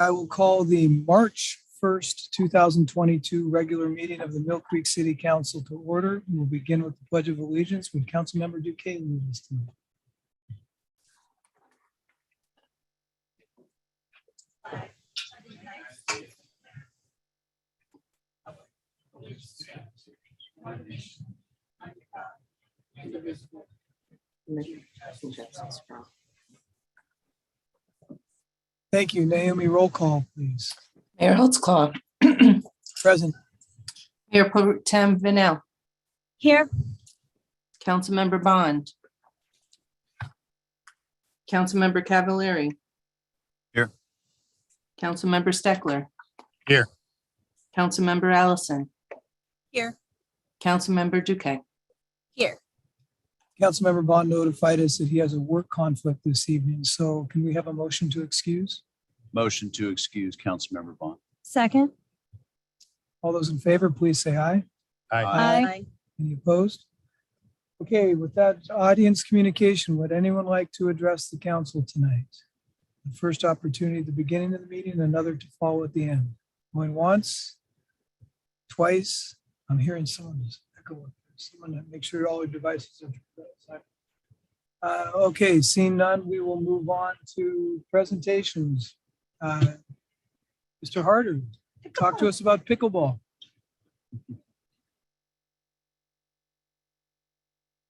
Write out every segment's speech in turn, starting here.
I will call the March 1st, 2022 regular meeting of the Mill Creek City Council to order. We'll begin with the Pledge of Allegiance with Councilmember Duquesne lead us tonight. Thank you. Naomi, roll call, please. Mayor Holtzclaw. Present. Mayor Pro Tem Vanel. Here. Councilmember Bond. Councilmember Cavallari. Here. Councilmember Steckler. Here. Councilmember Allison. Here. Councilmember Duque. Here. Councilmember Bond notified us that he has a work conflict this evening. So can we have a motion to excuse? Motion to excuse Councilmember Bond. Second. All those in favor, please say aye. Aye. Any opposed? Okay, with that audience communication, would anyone like to address the council tonight? The first opportunity at the beginning of the meeting, another to follow at the end. Going once, twice. I'm hearing someone just echo. Someone make sure all your devices are. Okay, seeing none, we will move on to presentations. Mr. Harder, talk to us about pickleball.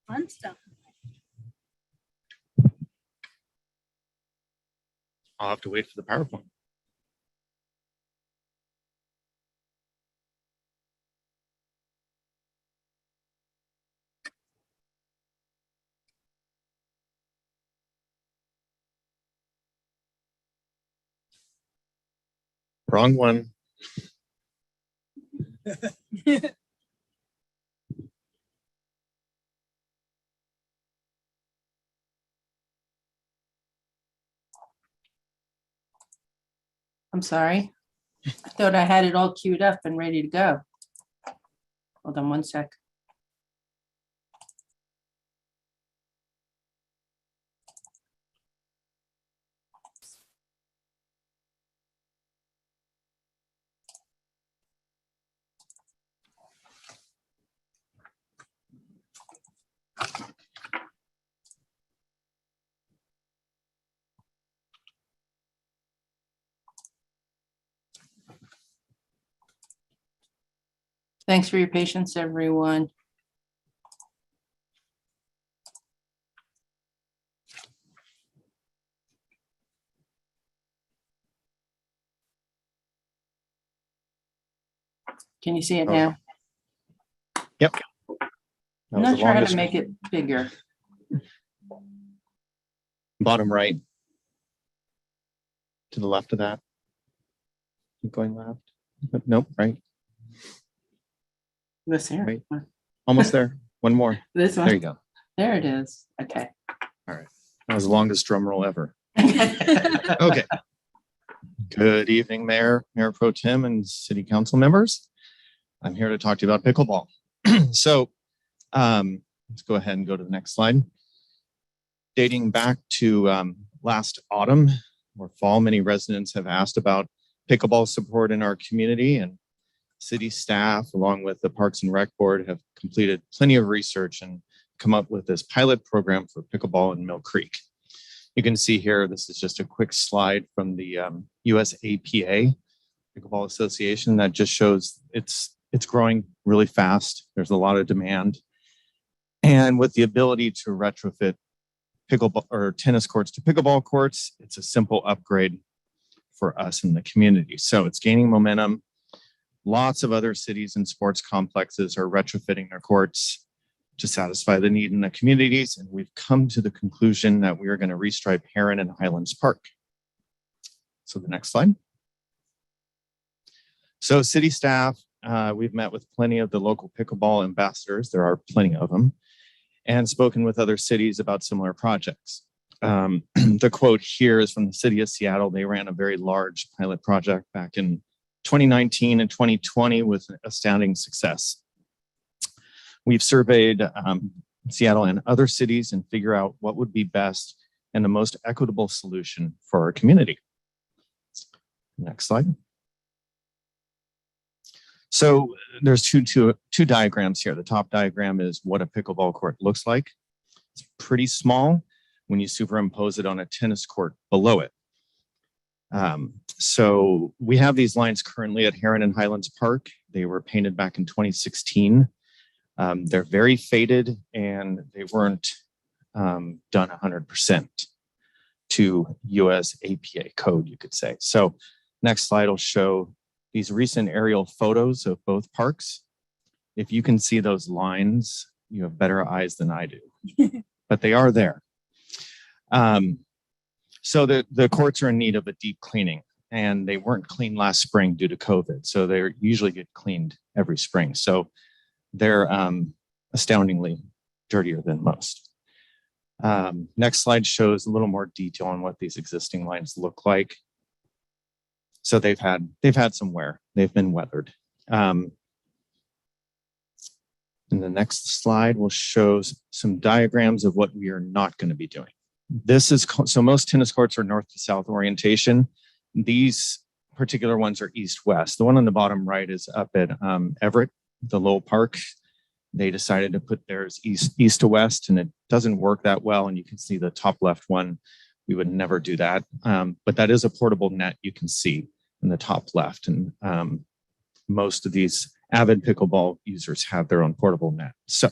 Fun stuff. I'll have to wait for the PowerPoint. Wrong one. I'm sorry. I thought I had it all queued up and ready to go. Hold on one sec. Thanks for your patience, everyone. Can you see it now? Yep. I'm not sure how to make it bigger. Bottom right. To the left of that. Keep going left. Nope, right. This here. Right. Almost there. One more. This one. There you go. There it is. Okay. All right. That was the longest drum roll ever. Okay. Good evening, Mayor Pro Tem, and City Council members. I'm here to talk to you about pickleball. So let's go ahead and go to the next slide. Dating back to last autumn or fall, many residents have asked about pickleball support in our community, and city staff, along with the Parks and Rec Board, have completed plenty of research and come up with this pilot program for pickleball in Mill Creek. You can see here, this is just a quick slide from the USAPA Pickleball Association that just shows it's growing really fast. There's a lot of demand. And with the ability to retrofit pickleball or tennis courts to pickleball courts, it's a simple upgrade for us in the community. So it's gaining momentum. Lots of other cities and sports complexes are retrofitting their courts to satisfy the need in the communities. And we've come to the conclusion that we are going to restripe Heron and Highlands Park. So the next slide. So city staff, we've met with plenty of the local pickleball ambassadors. There are plenty of them, and spoken with other cities about similar projects. The quote here is from the city of Seattle. They ran a very large pilot project back in 2019 and 2020 with astounding success. We've surveyed Seattle and other cities and figure out what would be best and the most equitable solution for our community. Next slide. So there's two diagrams here. The top diagram is what a pickleball court looks like. It's pretty small when you superimpose it on a tennis court below it. So we have these lines currently at Heron and Highlands Park. They were painted back in 2016. They're very faded and they weren't done 100% to US APA code, you could say. So next slide will show these recent aerial photos of both parks. If you can see those lines, you have better eyes than I do, but they are there. So the courts are in need of a deep cleaning, and they weren't cleaned last spring due to COVID. So they usually get cleaned every spring. So they're astoundingly dirtier than most. Next slide shows a little more detail on what these existing lines look like. So they've had some wear. They've been weathered. And the next slide will show some diagrams of what we are not going to be doing. This is, so most tennis courts are north to south orientation. These particular ones are east-west. The one on the bottom right is up at Everett, the Lowell Park. They decided to put theirs east to west, and it doesn't work that well. And you can see the top left one. We would never do that. But that is a portable net you can see in the top left. And most of these avid pickleball users have their own portable net. So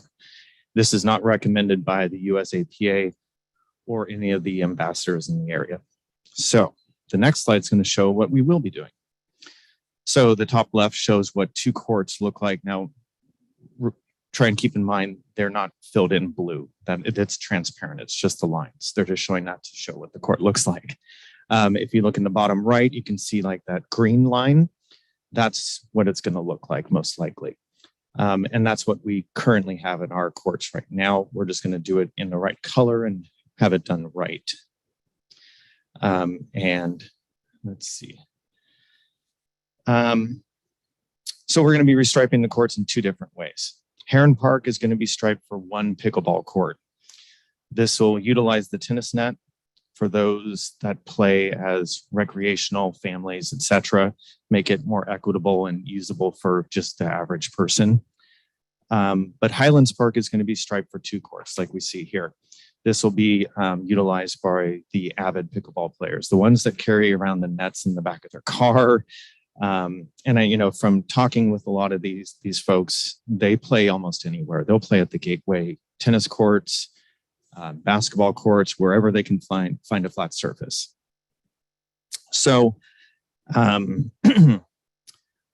this is not recommended by the US APA or any of the ambassadors in the area. So the next slide is going to show what we will be doing. So the top left shows what two courts look like. Now, try and keep in mind, they're not filled in blue. It's transparent. It's just the lines. They're just showing that to show what the court looks like. If you look in the bottom right, you can see like that green line. That's what it's going to look like most likely. And that's what we currently have in our courts right now. We're just going to do it in the right color and have it done right. And let's see. So we're going to be restriping the courts in two different ways. Heron Park is going to be striped for one pickleball court. This will utilize the tennis net for those that play as recreational families, etc., make it more equitable and usable for just the average person. But Highlands Park is going to be striped for two courts, like we see here. This will be utilized by the avid pickleball players, the ones that carry around the nets in the back of their car. And from talking with a lot of these folks, they play almost anywhere. They'll play at the Gateway tennis courts, basketball courts, wherever they can find a flat surface. So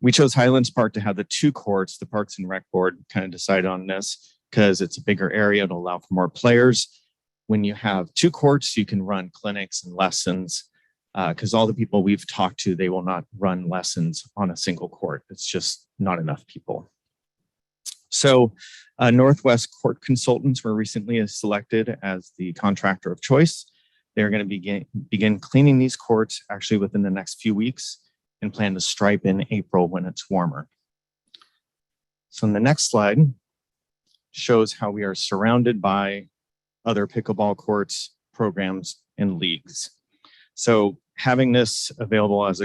we chose Highlands Park to have the two courts. The Parks and Rec Board kind of decided on this because it's a bigger area. It'll allow for more players. When you have two courts, you can run clinics and lessons because all the people we've talked to, they will not run lessons on a single court. It's just not enough people. So Northwest Court Consultants were recently selected as the contractor of choice. They're going to begin cleaning these courts actually within the next few weeks and plan to stripe in April when it's warmer. So the next slide shows how we are surrounded by other pickleball courts, programs, and leagues. So having this available is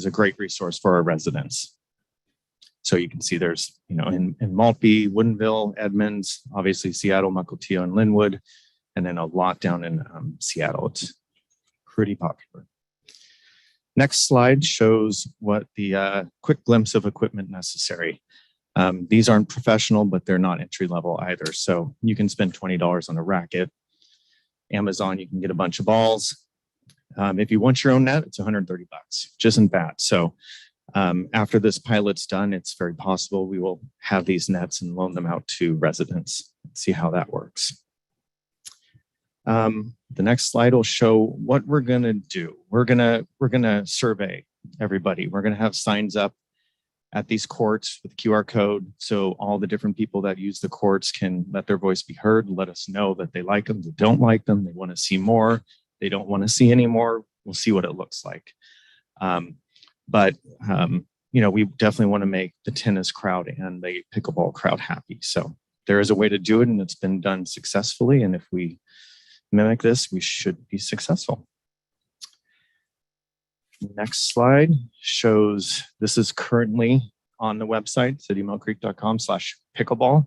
a great resource for our residents. So you can see there's, in Maltby, Woodinville, Edmonds, obviously Seattle, Mukilteo, and Linwood, and then a lot down in Seattle. It's pretty popular. Next slide shows what the quick glimpse of equipment necessary. These aren't professional, but they're not entry level either. So you can spend $20 on a racket. Amazon, you can get a bunch of balls. If you want your own net, it's $130, which isn't bad. So after this pilot's done, it's very possible we will have these nets and loan them out to residents. See how that works. The next slide will show what we're going to do. We're gonna survey everybody. We're going to have signs up at these courts with QR code. So all the different people that use the courts can let their voice be heard, let us know that they like them, they don't like them, they want to see more, they don't want to see any more. We'll see what it looks like. But we definitely want to make the tennis crowd and the pickleball crowd happy. So there is a way to do it, and it's been done successfully. And if we mimic this, we should be successful. Next slide shows, this is currently on the website, citymillcreek.com/pickleball.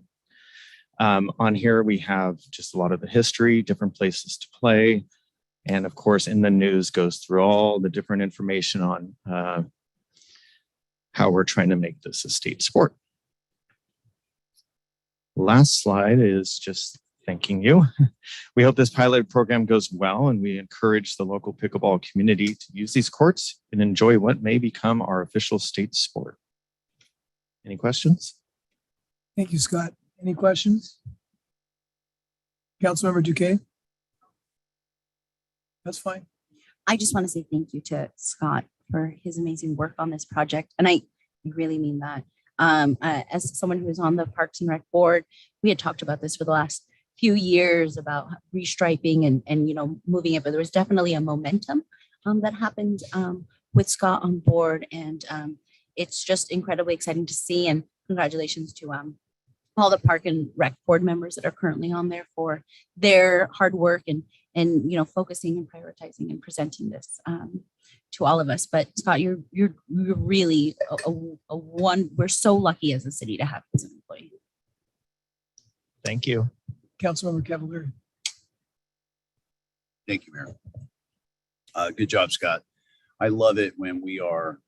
On here, we have just a lot of the history, different places to play. And of course, in the news goes through all the different information on how we're trying to make this a state sport. Last slide is just thanking you. We hope this pilot program goes well, and we encourage the local pickleball community to use these courts and enjoy what may become our official state sport. Any questions? Thank you, Scott. Any questions? Councilmember Duque? That's fine. I just want to say thank you to Scott for his amazing work on this project. And I really mean that. As someone who is on the Parks and Rec board, we had talked about this for the last few years about restriping and moving it, but there was definitely a momentum that happened with Scott on board. And it's just incredibly exciting to see, and congratulations to all the Park and Rec board members that are currently on there for their hard work and focusing and prioritizing and presenting this to all of us. But Scott, you're really a one. We're so lucky as a city to have you as an employee. Thank you. Councilmember Cavalieri. Thank you, Mayor. Good job, Scott. I love it when we are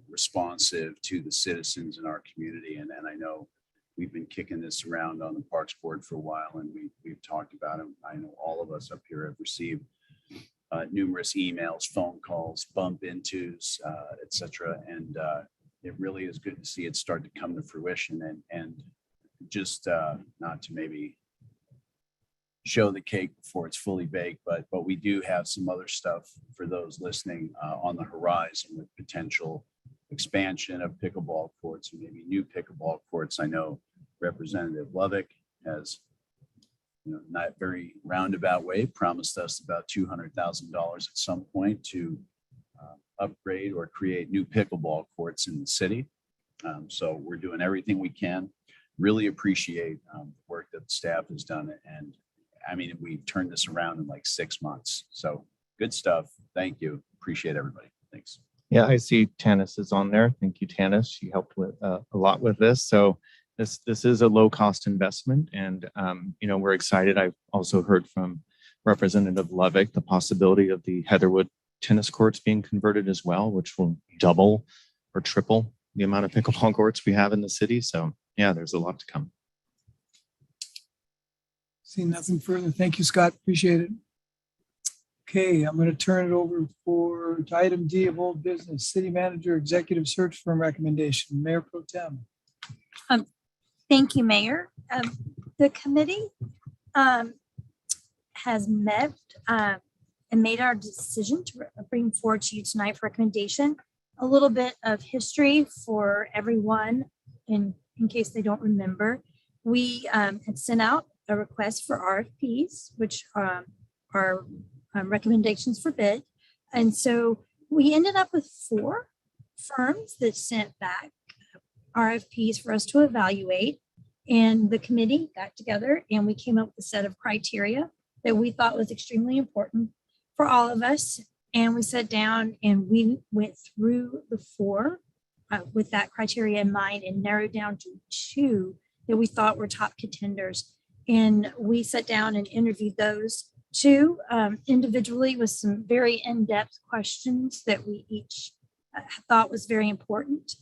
responsive to the citizens in our community. And I know we've been kicking this around on the Parks Board for a while, and we've talked about it. I know all of us up here have received numerous emails, phone calls, bump intos, et cetera. And it really is good to see it start to come to fruition, and just not to maybe show the cake before it's fully baked, but we do have some other stuff for those listening on the horizon with potential expansion of pickleball courts and maybe new pickleball courts. I know Representative Lovick has, not very roundabout way, promised us about $200,000 at some point to upgrade or create new pickleball courts in the city. So we're doing everything we can. Really appreciate the work that the staff has done. And I mean, we've turned this around in like 6 months. So good stuff. Thank you. Appreciate everybody. Thanks. Yeah, I see Tanis is on there. Thank you, Tanis. She helped with a lot with this. So this is a low cost investment, and we're excited. I've also heard from Representative Lovick the possibility of the Heatherwood tennis courts being converted as well, which will double or triple the amount of pickleball courts we have in the city. So yeah, there's a lot to come. See nothing further. Thank you, Scott. Appreciate it. Okay, I'm going to turn it over to item D of old business, city manager executive search firm recommendation. Mayor Pro Tem. Thank you, Mayor. The committee has met and made our decision to bring forward to you tonight for recommendation. A little bit of history for everyone in case they don't remember. We had sent out a request for RFPs, which are recommendations for bid. And so we ended up with 4 firms that sent back RFPs for us to evaluate. And the committee got together and we came up with a set of criteria that we thought was extremely important for all of us. And we sat down and we went through the 4 with that criteria in mind and narrowed down to 2 that we thought were top contenders. And we sat down and interviewed those 2 individually with some very in-depth questions that we each thought was very important.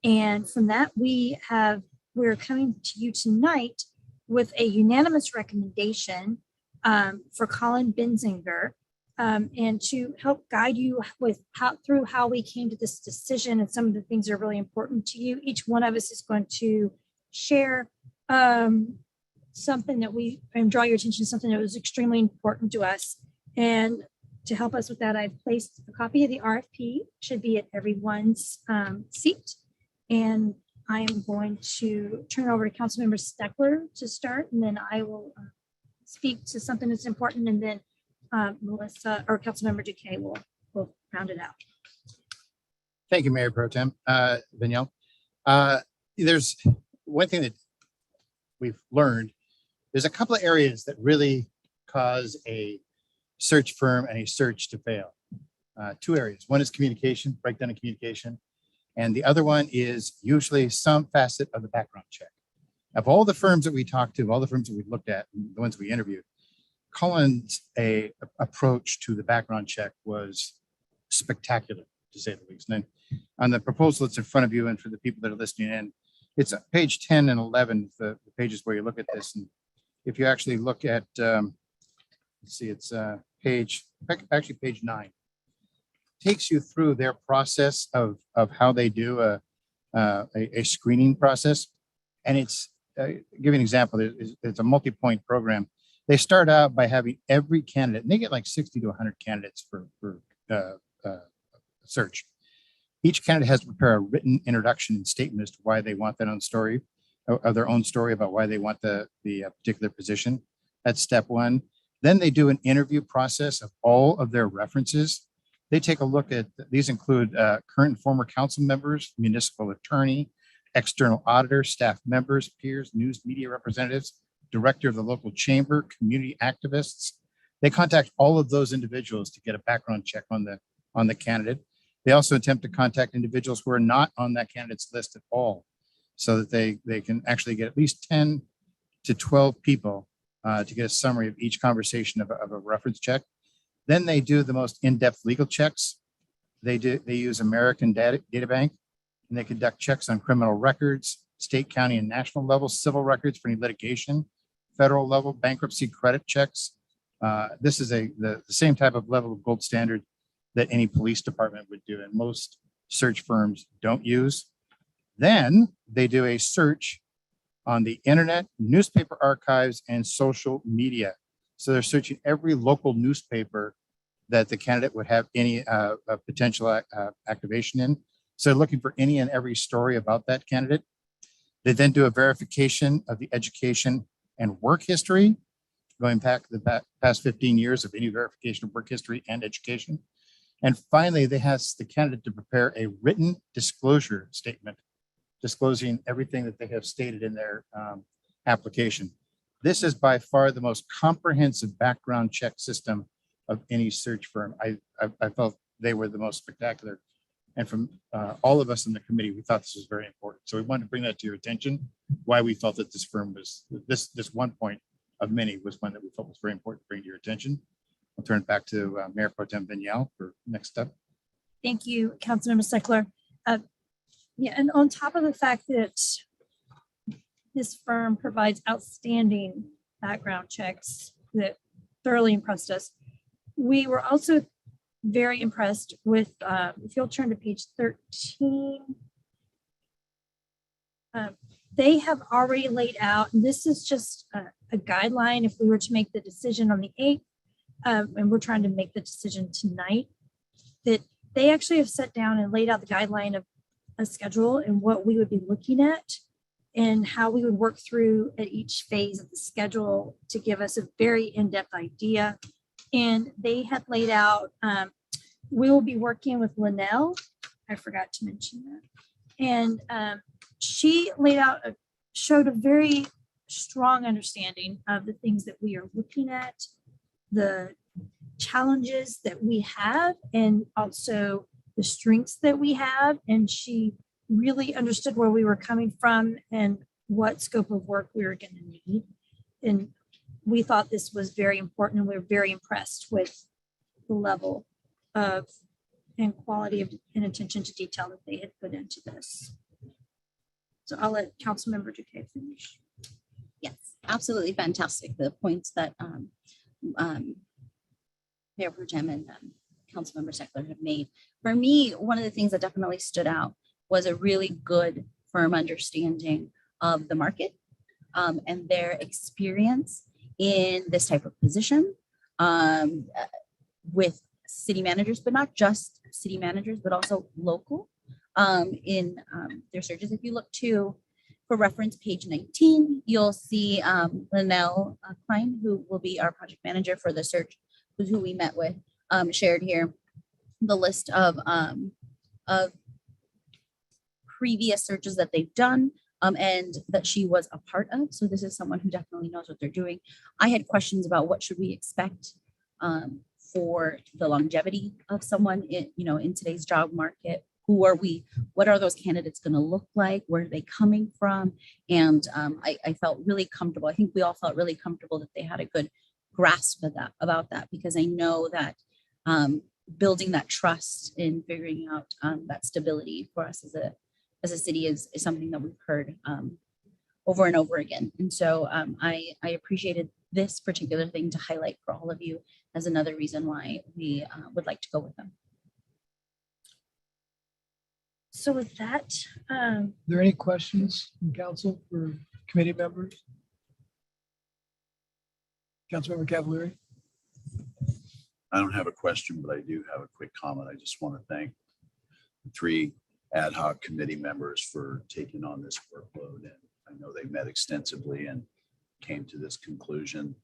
And from that, we're coming to you tonight with a unanimous recommendation for Colin Benzinger, and to help guide you with through how we came to this decision and some of the things that are really important to you. Each one of us is going to share something that and draw your attention to something that was extremely important to us. And to help us with that, I've placed a copy of the RFP, should be at everyone's seat. And I am going to turn it over to Councilmember Steckler to start, and then I will speak to something that's important, and then Melissa or Councilmember Duque will round it out. Thank you, Mayor Pro Tem Danielle. There's one thing that we've learned. There's a couple of areas that really cause a search firm and a search to fail. two areas. One is communication, breakdown in communication. And the other one is usually some facet of the background check. Of all the firms that we talked to, all the firms that we looked at, the ones we interviewed, Cullen's approach to the background check was spectacular, to say the least. And then on the proposal that's in front of you, and for the people that are listening in, it's page 10 and 11, the pages where you look at this. And if you actually look at, let's see, it's page 9, takes you through their process of how they do a screening process. And it's, give you an example, it's a multi-point program. They start out by having every candidate, and they get like 60 to 100 candidates for search. Each candidate has to prepare a written introduction and statement as to why they want their own story, of their own story about why they want the particular position. That's step one. Then they do an interview process of all of their references. They take a look at, these include current and former council members, municipal attorney, external auditor, staff members, peers, news media representatives, director of the local chamber, community activists. They contact all of those individuals to get a background check on the candidate. They also attempt to contact individuals who are not on that candidate's list at all, so that they can actually get at least 10 to 12 people to get a summary of each conversation of a reference check. Then they do the most in-depth legal checks. They use American Data Bank, and they conduct checks on criminal records, state, county, and national level, civil records for any litigation, federal level, bankruptcy credit checks. This is the same type of level of gold standard that any police department would do, and most search firms don't use. Then they do a search on the internet, newspaper archives, and social media. So they're searching every local newspaper that the candidate would have any potential activation in. So they're looking for any and every story about that candidate. They then do a verification of the education and work history, going back the past 15 years of any verification of work history and education. And finally, they ask the candidate to prepare a written disclosure statement, disclosing everything that they have stated in their application. This is by far the most comprehensive background check system of any search firm. I felt they were the most spectacular. And from all of us in the committee, we thought this was very important. So we wanted to bring that to your attention, why we felt that this firm was, this one point of many was one that we felt was very important to bring to your attention. I'll turn it back to Mayor Pro Tem Vignal for next step. Thank you, Councilmember Steckler. Yeah, and on top of the fact that this firm provides outstanding background checks that thoroughly impressed us, we were also very impressed with, if you'll turn to page 13, they have already laid out, and this is just a guideline if we were to make the decision on the 8th, and we're trying to make the decision tonight, that they actually have sat down and laid out the guideline of a schedule and what we would be looking at and how we would work through at each phase of the schedule to give us a very in-depth idea. And they have laid out, we will be working with Linnell. I forgot to mention that. And she laid out, showed a very strong understanding of the things that we are looking at, the challenges that we have, and also the strengths that we have. And she really understood where we were coming from and what scope of work we were going to need. And we thought this was very important, and we were very impressed with the level of and quality of and attention to detail that they had put into this. So I'll let Councilmember Duque finish. Yes, absolutely fantastic. The points that Mayor Pro Tem and Councilmember Steckler have made. For me, one of the things that definitely stood out was a really good, firm understanding of the market and their experience in this type of position with city managers, but not just city managers, but also local in their searches. If you look to, for reference, page 19, you'll see Linnell Klein, who will be our project manager for the search, who we met with, shared here the list of previous searches that they've done and that she was a part of. So this is someone who definitely knows what they're doing. I had questions about what should we expect for the longevity of someone in today's job market. Who are we? What are those candidates going to look like? Where are they coming from? And I felt really comfortable. I think we all felt really comfortable that they had a good grasp of that, about that, because I know that building that trust in figuring out that stability for us as a city is something that we've heard over and over again. And so I appreciated this particular thing to highlight for all of you as another reason why we would like to go with them. So with that, Are there any questions from council for committee members? Councilmember Cavallari? I don't have a question, but I do have a quick comment. I just want to thank the 3 ad hoc committee members for taking on this workload. And I know they met extensively and came to this conclusion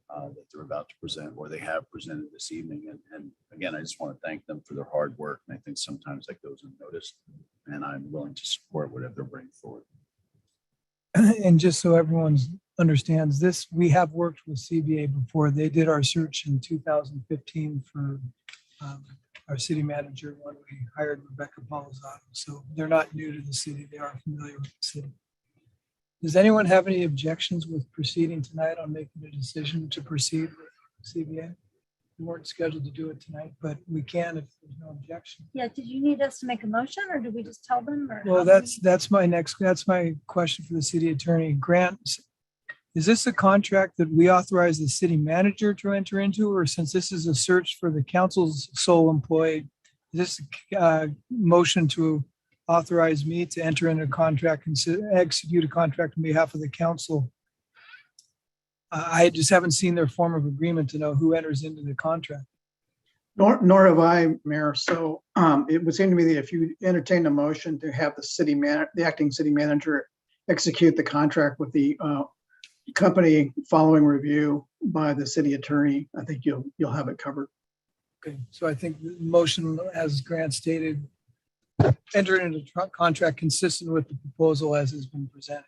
that they're about to present, or they have presented this evening. And again, I just want to thank them for their hard work. And I think sometimes that goes unnoticed, and I'm willing to support whatever they're bringing forward. And just so everyone understands this, we have worked with CBA before. They did our search in 2015 for our city manager when we hired Rebecca Palazzotto. So they're not new to the city. They are familiar with the city. Does anyone have any objections with proceeding tonight on making a decision to proceed with CBA? We weren't scheduled to do it tonight, but we can if there's no objection. yeah, did you need us to make a motion or did we just tell them? Or Well, how do we- that's my question for the city attorney. Grant, is this a contract that we authorize the city manager to enter into, or since this is a search for the council's sole employee, is this a motion to authorize me to enter into a contract and execute a contract on behalf of the council? I just haven't seen their form of agreement to know who enters into the contract. Nor have I, Mayor. So it would seem to me that if you entertain a motion to have the acting city manager execute the contract with the company following review by the city attorney, I think you'll have it covered. Okay, so I think the motion, as Grant stated, enter into a contract consistent with the proposal as has been presented.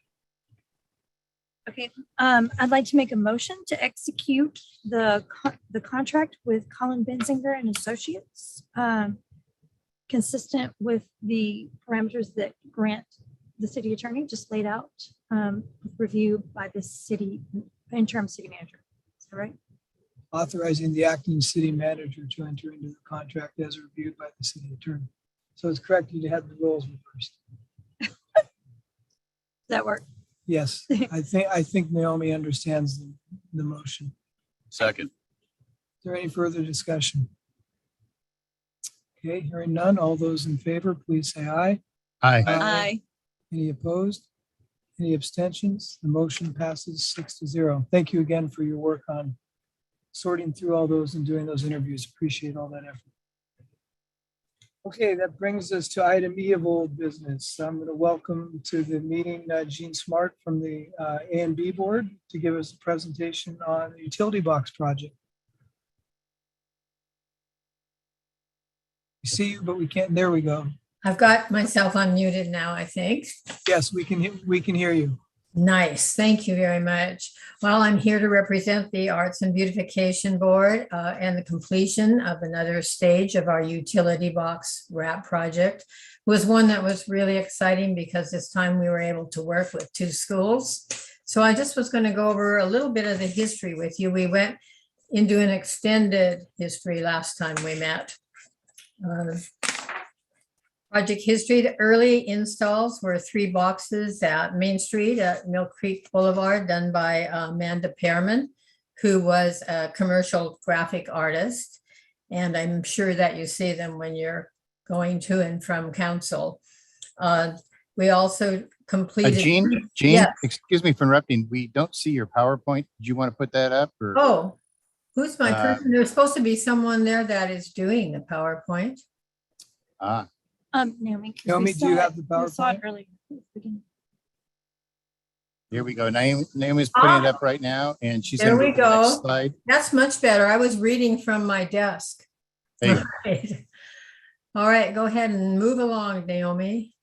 Okay, I'd like to make a motion to execute the contract with Colin Benzinger and Associates, consistent with the parameters that Grant, the city attorney, just laid out, review by the city interim city manager. Is that right? Authorizing the acting city manager to enter into the contract as reviewed by the city attorney. So it's correct, you had the roles reversed. Does that work? Yes, I think Naomi understands the motion. Second. Is there any further discussion? Okay, hearing none. All those in favor, please say aye. Aye. Aye. Any opposed? Any abstentions? The motion passes 6-0. Thank you again for your work on sorting through all those and doing those interviews. Appreciate all that effort. Okay, that brings us to item E of old business. I'm going to welcome to the meeting Gene Smart from the A&B board to give us a presentation on the utility box project. We see you, but we can't. There we go. I've got myself unmuted now, I think. Yes, we can hear you. Nice. Thank you very much. Well, I'm here to represent the Arts and Beautification Board and the completion of another stage of our utility box wrap project. It was one that was really exciting because this time we were able to work with 2 schools. So I just was going to go over a little bit of the history with you. We went into an extended history last time we met. Project history, the early installs were 3 boxes at Main Street at Mill Creek Boulevard done by Amanda Pearman, who was a commercial graphic artist. And I'm sure that you see them when you're going to and from council. We also completed. Jean, Yeah. excuse me for interrupting. We don't see your PowerPoint. Do you want to put that up? Or? Oh, who's my person? There's supposed to be someone there that is doing the PowerPoint. Ah, Naomi. 'cause we Naomi, do you saw have it- the we saw it PowerPoint? earlier. here we go. Naomi's putting it up right now, and she's There going to we go to the next go. slide. That's much better. I was reading from my desk. There you go. Right. All right, go ahead and move along, Naomi.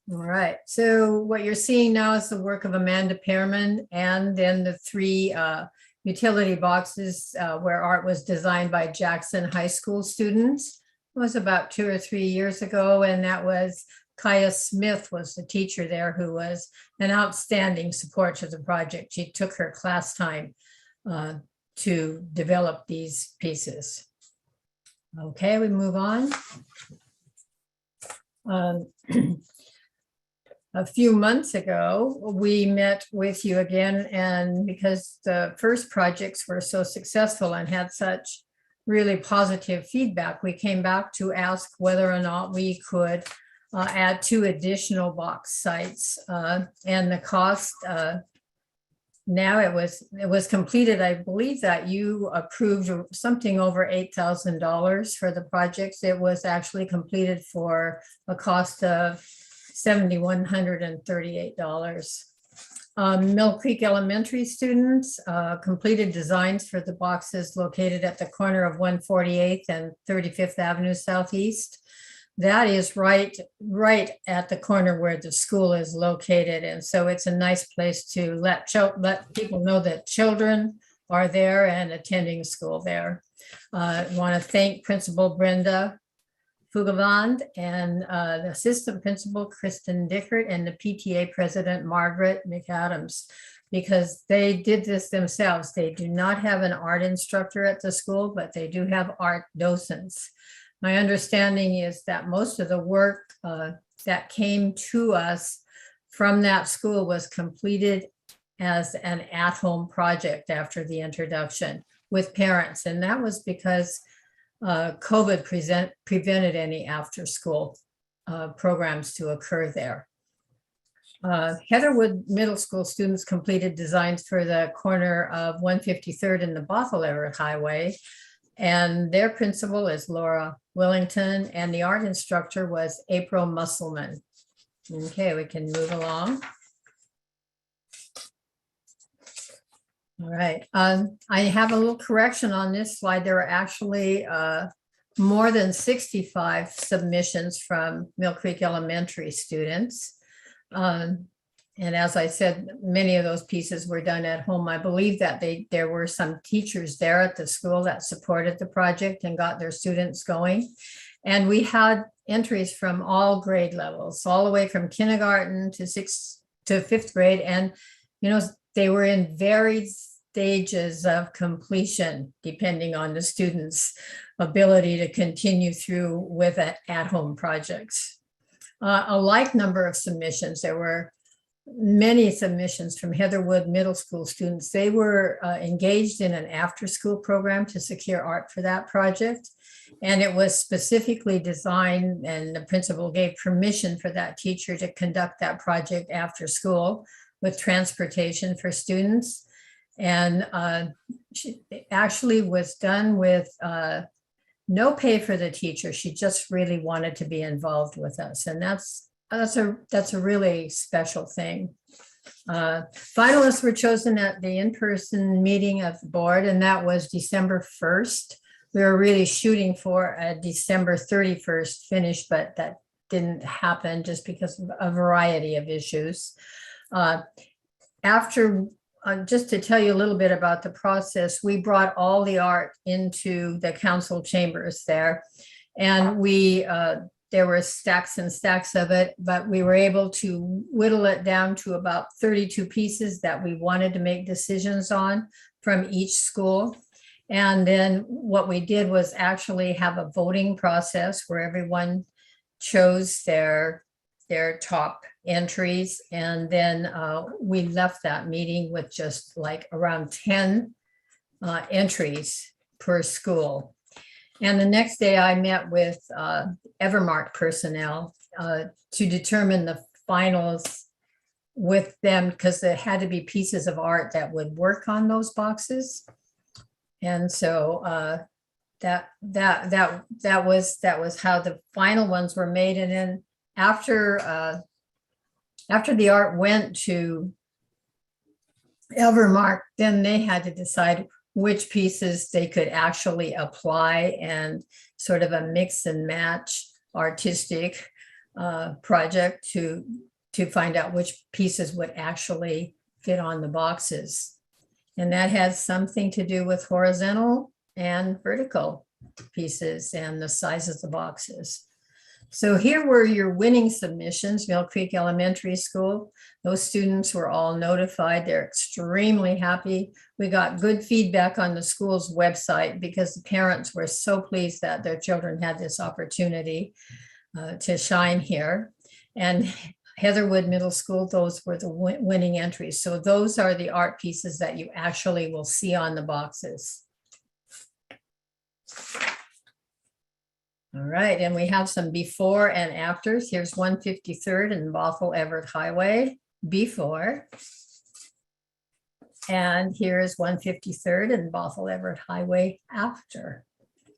All right, so what you're seeing now is the work of Amanda Pearman, and then the three utility boxes where art was designed by Jackson High School students. It was about 2 or 3 years ago, and that was Kaya Smith was the teacher there, who was an outstanding support to the project. She took her class time to develop these pieces. Okay, we move on. A few months ago, we met with you again, and because the first projects were so successful and had such really positive feedback, we came back to ask whether or not we could add 2 additional box sites, and the cost now it was completed. I believe that you approved something over $8,000 for the projects. It was actually completed for a cost of $7,138. Mill Creek Elementary students completed designs for the boxes located at the corner of 148th and 35th Avenue Southeast. That is right at the corner where the school is located. And so it's a nice place to let people know that children are there and attending school there. I want to thank Principal Brenda Fugavand and the assistant principal, Kristen Dickert, and the PTA president, Margaret McAdams, because they did this themselves. They do not have an art instructor at the school, but they do have art docents. My understanding is that most of the work that came to us from that school was completed as an at-home project after the introduction with parents. And that was because COVID prevented any after-school programs to occur there. Heatherwood Middle School students completed designs for the corner of 153rd and the Bothell Highway. And their principal is Laura Willington, and the art instructor was April Musselman. Okay, we can move along. All right, I have a little correction on this slide. There are actually more than 65 submissions from Mill Creek Elementary students. And as I said, many of those pieces were done at home. I believe that there were some teachers there at the school that supported the project and got their students going. And we had entries from all grade levels, all the way from kindergarten to 5th grade. And, you know, they were in varied stages of completion, depending on the students' ability to continue through with at-home projects. A like number of submissions, there were many submissions from Heatherwood Middle School students. They were engaged in an after-school program to secure art for that project. And it was specifically designed, and the principal gave permission for that teacher to conduct that project after school with transportation for students. And she actually was done with no pay for the teacher. She just really wanted to be involved with us. And that's a really special thing. Finalists were chosen at the in-person meeting of the board, and that was December 1st. We were really shooting for a December 31st finish, but that didn't happen just because of a variety of issues. Just to tell you a little bit about the process, we brought all the art into the council chambers there, and there were stacks and stacks of it, but we were able to whittle it down to about 32 pieces that we wanted to make decisions on from each school. And then what we did was actually have a voting process where everyone chose their top entries. And then we left that meeting with just like around 10 entries per school. And the next day I met with Evermark personnel to determine the finals with them, because there had to be pieces of art that would work on those boxes. And so that was how the final ones were made. And then after the art went to Evermark, then they had to decide which pieces they could actually apply and sort of a mix and match artistic project to find out which pieces would actually fit on the boxes. And that has something to do with horizontal and vertical pieces and the size of the boxes. So here were your winning submissions, Mill Creek Elementary School. Those students were all notified. They're extremely happy. We got good feedback on the school's website because the parents were so pleased that their children had this opportunity to shine here. And Heatherwood Middle School, those were the winning entries. So those are the art pieces that you actually will see on the boxes. All right, and we have some before and afters. Here's 153rd and Bothell Everett Highway before. And here's 153rd and Bothell Everett Highway after.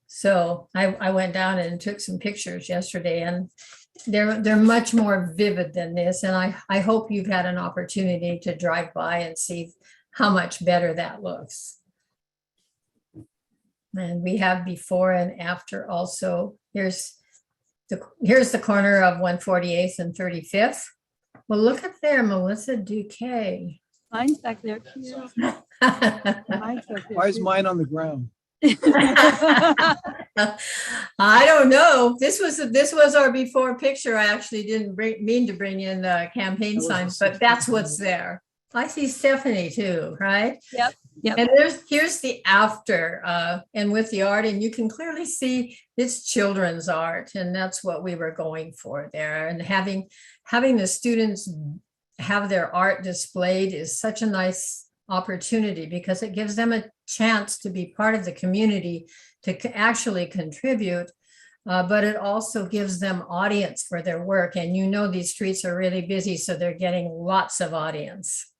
So I went down and took some pictures yesterday, and they're much more vivid than this. And I hope you've had an opportunity to drive by and see how much better that looks. And we have before and after also. Here's the corner of 148th and 35th. Well, look up there, Melissa Duque. Mine's back there. Mine's back there, Why is too. mine on the ground? I don't know. This was our before picture. I actually didn't mean to bring in the campaign signs, but that's what's there. I see Stephanie too, right? Yep. And here's the after, and with the art, and you can clearly see it's children's art, and that's what we were going for there. And having the students have their art displayed is such a nice opportunity because it gives them a chance to be part of the community, to actually contribute, but it also gives them audience for their work. And you know these streets are really busy, so they're getting lots of audience.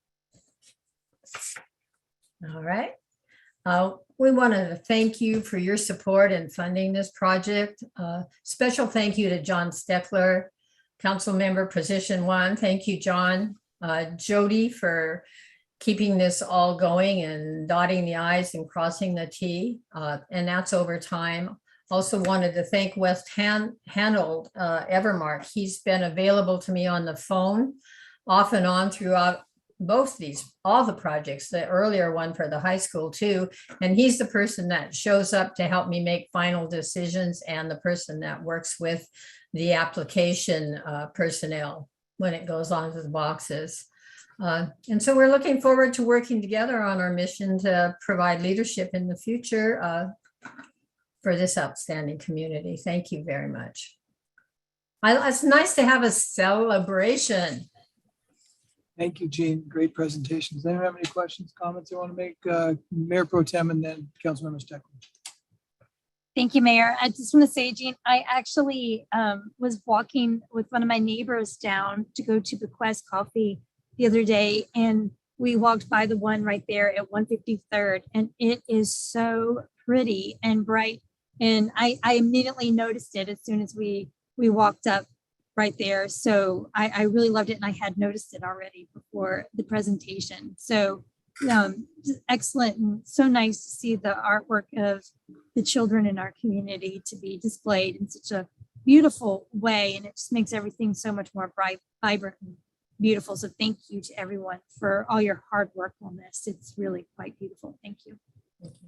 All right. We wanted to thank you for your support in funding this project. Special thank you to John Steckler, Council Member Position 1. Thank you, John. Jody for keeping this all going and dotting the I's and crossing the T, and that's over time. Also wanted to thank West Hanold Evermark. He's been available to me on the phone off and on throughout all the projects, the earlier one for the high school too. And he's the person that shows up to help me make final decisions and the person that works with the application personnel when it goes onto the boxes. And so we're looking forward to working together on our mission to provide leadership in the future for this outstanding community. Thank you very much. It's nice to have a celebration. Thank you, Jean. Great presentation. Does anyone have any questions, comments they want to make? Mayor Pro Tem and then Councilmember Steckler. Thank you, Mayor. I just want to say, Jean, I actually was walking with one of my neighbors down to go to Bequest Coffee the other day, and we walked by the one right there at 153rd, and it is so pretty and bright. And I immediately noticed it as soon as we walked up right there. So I really loved it, and I had noticed it already before the presentation. So just excellent, and so nice to see the artwork of the children in our community to be displayed in such a beautiful way, and it just makes everything so much more bright, vibrant, and beautiful. So thank you to everyone for all your hard work on this. It's really quite beautiful. Thank you.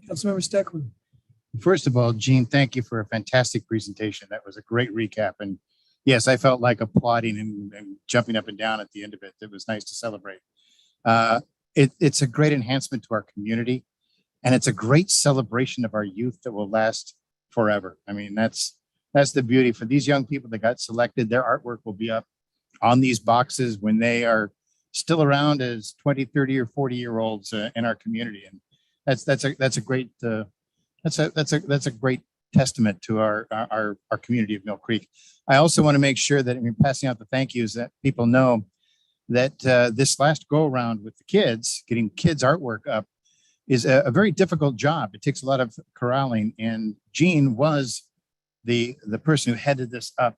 Councilmember Steckler. First of all, Jean, thank you for a fantastic presentation. That was a great recap. And yes, I felt like applauding and jumping up and down at the end of it. It was nice to celebrate. It's a great enhancement to our community, and it's a great celebration of our youth that will last forever. I mean, that's the beauty for these young people that got selected. Their artwork will be up on these boxes when they are still around as 20, 30 or 40-year-olds in our community. And that's a great testament to our community of Mill Creek. I also want to make sure that in passing out the thank yous that people know that this last go around with the kids, getting kids artwork up is a very difficult job. It takes a lot of corralling, and Jean was the person who headed this up,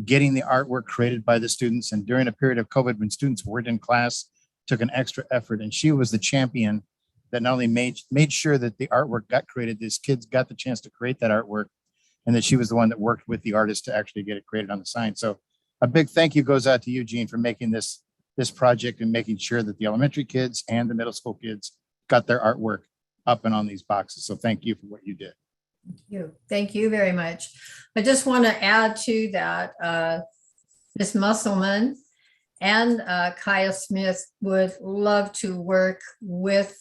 getting the artwork created by the students. And during a period of COVID when students weren't in class, took an extra effort, and she was the champion that not only made sure that the artwork got created, these kids got the chance to create that artwork, and that she was the one that worked with the artist to actually get it created on the sign. So a big thank you goes out to you, Gene, for making this project and making sure that the elementary kids and the middle school kids got their artwork up and on these boxes. So thank you for what you did. Thank you very much. I just want to add to that, Ms. Musselman and Kaya Smith would love to work with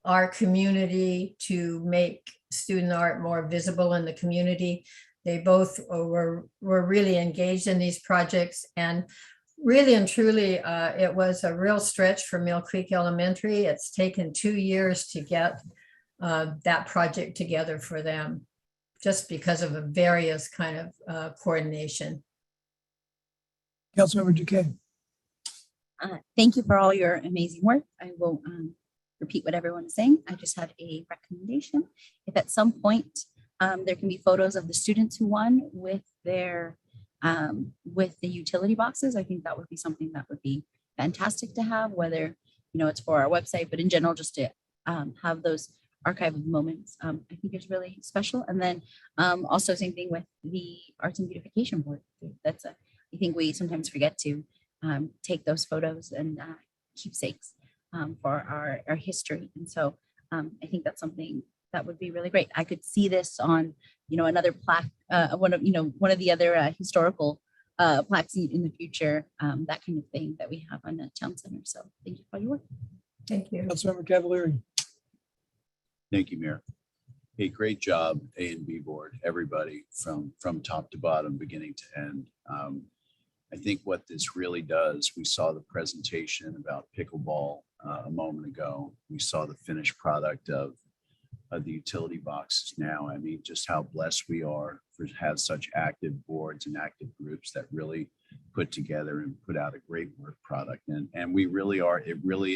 our community to make student art more visible in the community. They both were really engaged in these projects, and really and truly, it was a real stretch for Mill Creek Elementary. It's taken 2 years to get that project together for them, just because of a various kind of coordination. Councilmember Duquesne. Thank you for all your amazing work. I will repeat what everyone is saying. I just have a recommendation. If at some point there can be photos of the students who won with their with the utility boxes, I think that would be something that would be fantastic to have, whether it's for our website, but in general, just to have those archive of moments. I think it's really special. And then also same thing with the Arts and Beautification Board. I think we sometimes forget to take those photos and keepsakes for our history. And so I think that's something that would be really great. I could see this on, another plaque, one of the other historical plaques in the future, that kind of thing that we have on the town center. So thank you for your work. Thank you. Councilmember Cavalieri. Thank you, Mayor. Hey, great job, A and B board, everybody from top to bottom, beginning to end. I think what this really does, we saw the presentation about pickleball a moment ago. We saw the finished product of the utility boxes now. I mean, just how blessed we are to have such active boards and active groups that really put together and put out a great work product. And we really are, it really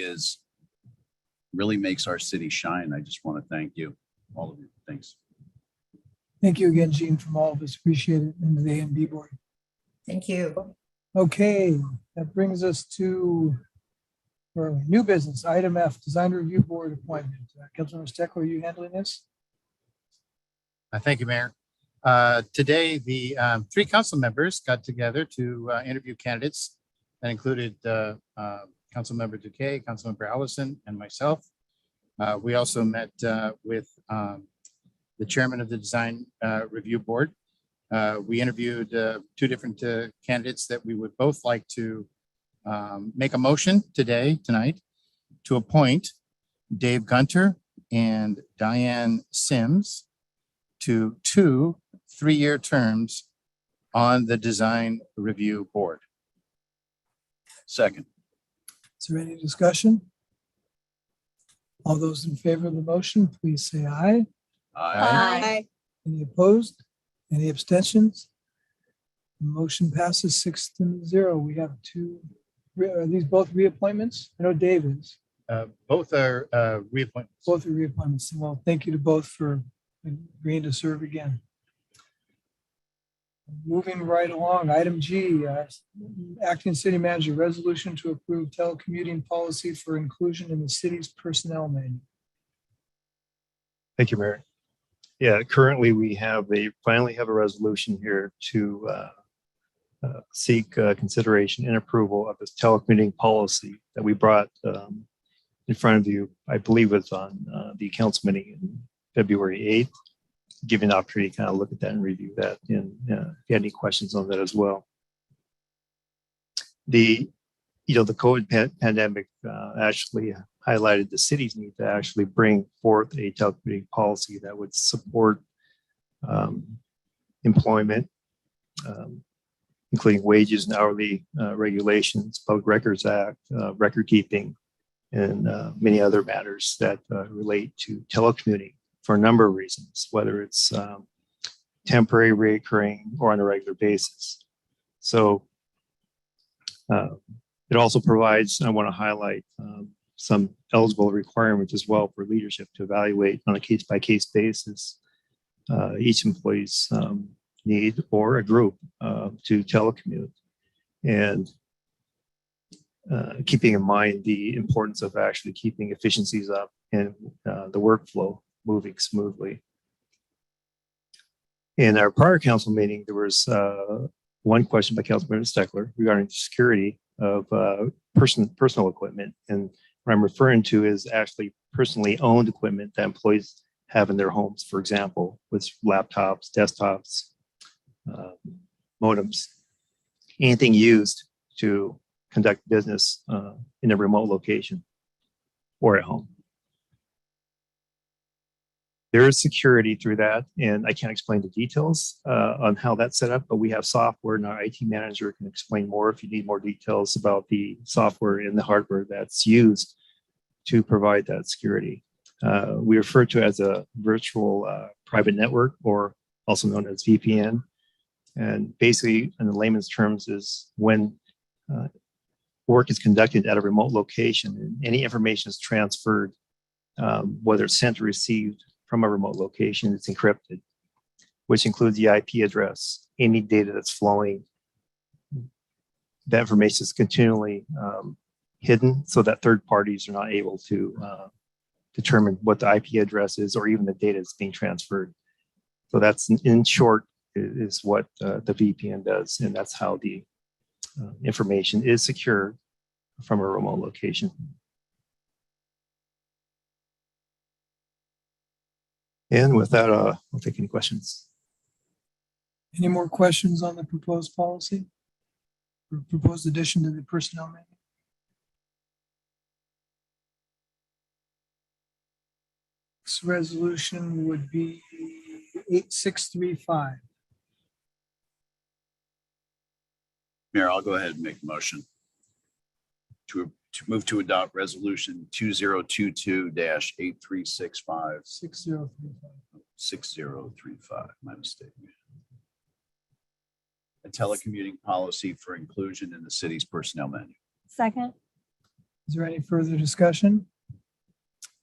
makes our city shine. I just want to thank you, all of you. Thanks. Thank you again, Gene, from all of us. Appreciate it. And to the A&B board. Thank you. Okay, that brings us to new business. Item F, Design Review Board appointment. Councilmember Steckler, are you handling this? Thank you, Mayor. Today, the 3 council members got together to interview candidates that included Councilmember Duque, Councilmember Allison, and myself. We also met with the chairman of the Design Review Board. We interviewed 2 different candidates that we would both like to make a motion tonight to appoint Dave Gunter and Diane Sims to 2 3-year terms on the Design Review Board. Second. Is there any discussion? All those in favor of the motion, please say aye. Aye. Any opposed? Any abstentions? The motion passes 6-0. We have 2. Are these both reappointments? I know Dave is. Both are reappointments. Both are reappointments. Well, thank you to both for agreeing to serve again. Moving right along, item G, acting city manager resolution to approve telecommuting policy for inclusion in the city's personnel manual. Thank you, Mayor. Yeah, currently we finally have a resolution here to seek consideration and approval of this telecommuting policy that we brought in front of you. I believe it's on the council meeting in February 8th. Giving an opportunity to kind of look at that and review that, and if you had any questions on that as well. The COVID pandemic actually highlighted the city's need to actually bring forth a telecommuting policy that would support employment, including wages and hourly regulations, Public Records Act, record keeping, and many other matters that relate to telecommuting for a number of reasons, whether it's temporary, recurring, or on a regular basis. So it also provides, I want to highlight some eligible requirements as well for leadership to evaluate on a case-by-case basis each employee's need or a group to telecommute. And keeping in mind the importance of actually keeping efficiencies up and the workflow moving smoothly. In our prior council meeting, there was one question by Councilmember Steckler regarding security of personal equipment. And what I'm referring to is actually personally owned equipment that employees have in their homes, for example, with laptops, desktops, modems, anything used to conduct business in a remote location or at home. There is security through that, and I can't explain the details on how that's set up, but we have software, and our IT manager can explain more if you need more details about the software and the hardware that's used to provide that security. We refer to it as a virtual private network, or also known as VPN. And basically, in the layman's terms, is when work is conducted at a remote location and any information is transferred, whether it's sent or received from a remote location, it's encrypted, which includes the IP address, any data that's flowing. That information is continually hidden so that third parties are not able to determine what the IP address is or even the data that's being transferred. So that's, in short, is what the VPN does, and that's how the information is secured from a remote location. And with that, I'll take any questions. Any more questions on the proposed policy? Or proposed addition to the personnel manual? This resolution would be 8635. Mayor, I'll go ahead and make the motion to move to adopt resolution 2022-8365. 6035, my mistake. A telecommuting policy for inclusion in the city's personnel manual. Second. Is there any further discussion?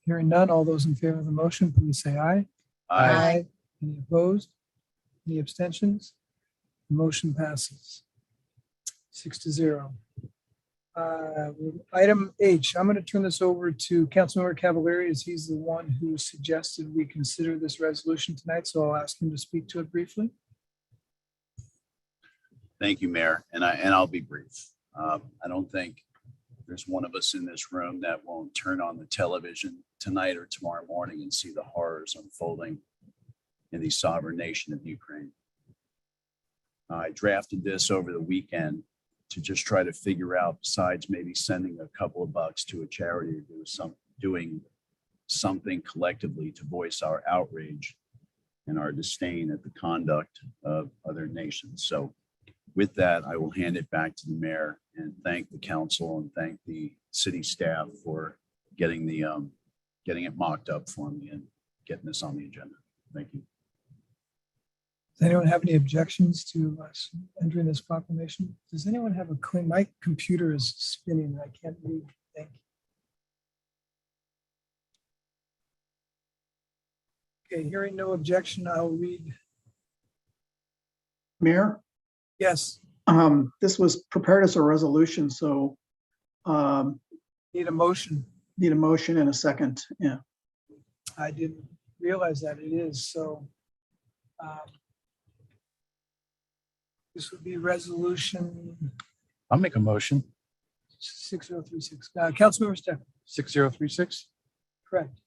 Hearing none, all those in favor of the motion, please say aye. Aye. Any opposed? Any abstentions? The motion passes 6-0. Item H, I'm going to turn this over to Councilmember Cavallari, as he's the one who suggested we consider this resolution tonight. So I'll ask him to speak to it briefly. Thank you, Mayor. And I'll be brief. I don't think there's one of us in this room that won't turn on the television tonight or tomorrow morning and see the horrors unfolding in the sovereign nation of Ukraine. I drafted this over the weekend to just try to figure out, besides maybe sending a couple of bucks to a charity, to do doing something collectively to voice our outrage and our disdain at the conduct of other nations. So with that, I will hand it back to the mayor and thank the council and thank the city staff for getting it mocked up for me and getting this on the agenda. Thank you. Does anyone have any objections to us entering this proclamation? Does anyone have a claim? My computer is spinning and I can't read. Thank you. Okay, hearing no objection, I'll read. Mayor, Yes, this was prepared as a resolution, so need a motion. need a motion and a second. Yeah. I didn't realize that it is, so. This would be resolution I'll make a motion. 6036. Councilmember Stecker, 6036. correct.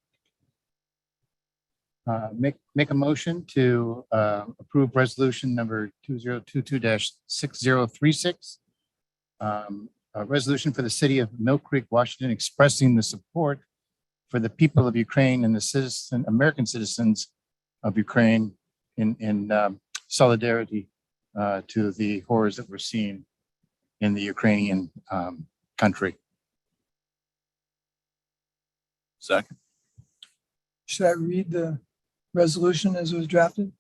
Make a motion to approve resolution number 2022-6036. A resolution for the city of Mill Creek, Washington, expressing the support for the people of Ukraine and the American citizens of Ukraine in solidarity to the horrors that we're seeing in the Ukrainian country. Second. Should I read the resolution as it was drafted?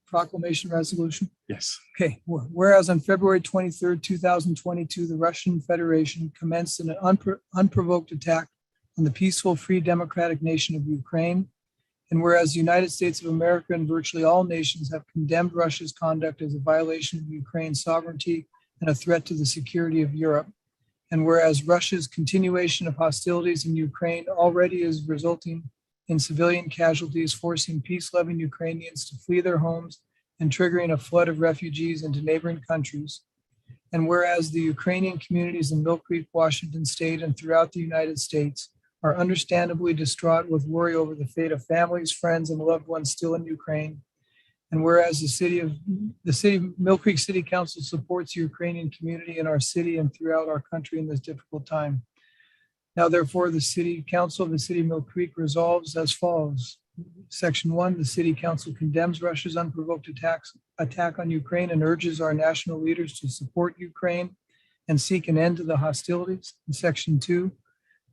Proclamation resolution. Yes. Okay, whereas on February 23rd, 2022, the Russian Federation commenced an unprovoked attack on the peaceful, free, democratic nation of Ukraine. And whereas the United States of America and virtually all nations have condemned Russia's conduct as a violation of Ukraine's sovereignty and a threat to the security of Europe. And whereas Russia's continuation of hostilities in Ukraine already is resulting in civilian casualties, forcing peace-loving Ukrainians to flee their homes and triggering a flood of refugees into neighboring countries. And whereas the Ukrainian communities in Mill Creek, Washington State, and throughout the United States are understandably distraught with worry over the fate of families, friends, and loved ones still in Ukraine. And whereas the city of Mill Creek City Council supports the Ukrainian community in our city and throughout our country in this difficult time. Now, therefore, the City Council of the City of Mill Creek resolves as follows. Section 1, the City Council condemns Russia's unprovoked attack on Ukraine and urges our national leaders to support Ukraine and seek an end to the hostilities. In Section 2,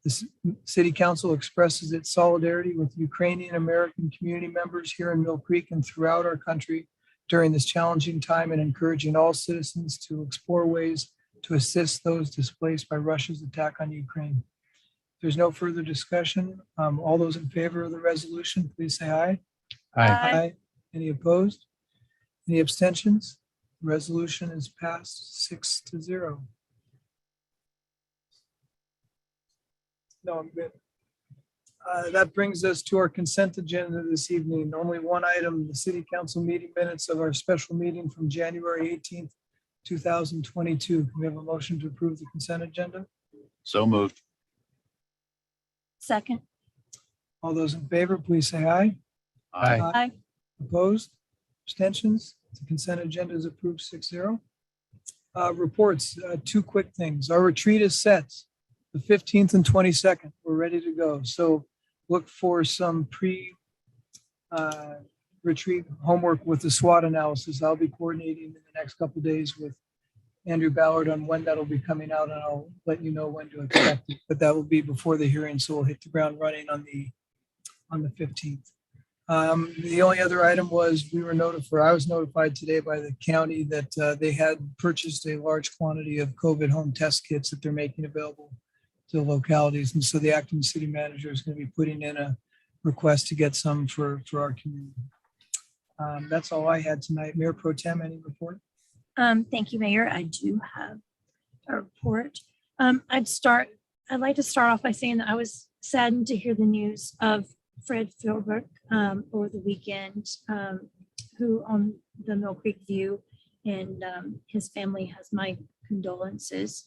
the City Council expresses its solidarity with Ukrainian American community members here in Mill Creek and throughout our country during this challenging time, and encouraging all citizens to explore ways to assist those displaced by Russia's attack on Ukraine. If there's no further discussion, all those in favor of the resolution, please say aye. Aye. Any opposed? Any abstentions? Resolution is passed 6-0. No, I'm good. That brings us to our consent agenda this evening. Only one item, the City Council meeting minutes of our special meeting from January 18th, 2022. Can we have a motion to approve the consent agenda? So moved. Second. All those in favor, please say aye. Aye. Aye. Opposed? Abstentions? The consent agenda is approved 6-0. Reports, two quick things. Our retreat is set, the 15th and 22nd. We're ready to go. So look for some retreat homework with the SWOT analysis. I'll be coordinating in the next couple of days with Andrew Ballard on when that'll be coming out, and I'll let you know when to expect it. But that will be before the hearing, so we'll hit the ground running on the 15th. The only other item was I was notified today by the county that they had purchased a large quantity of COVID home test kits that they're making available to localities. And so the acting city manager is going to be putting in a request to get some for our community. That's all I had tonight. Mayor Pro Tem, any report? Thank you, Mayor. I do have a report. I'd like to start off by saying that I was saddened to hear the news of Fred Philbrook over the weekend, who on the Mill Creek View, and his family has my condolences.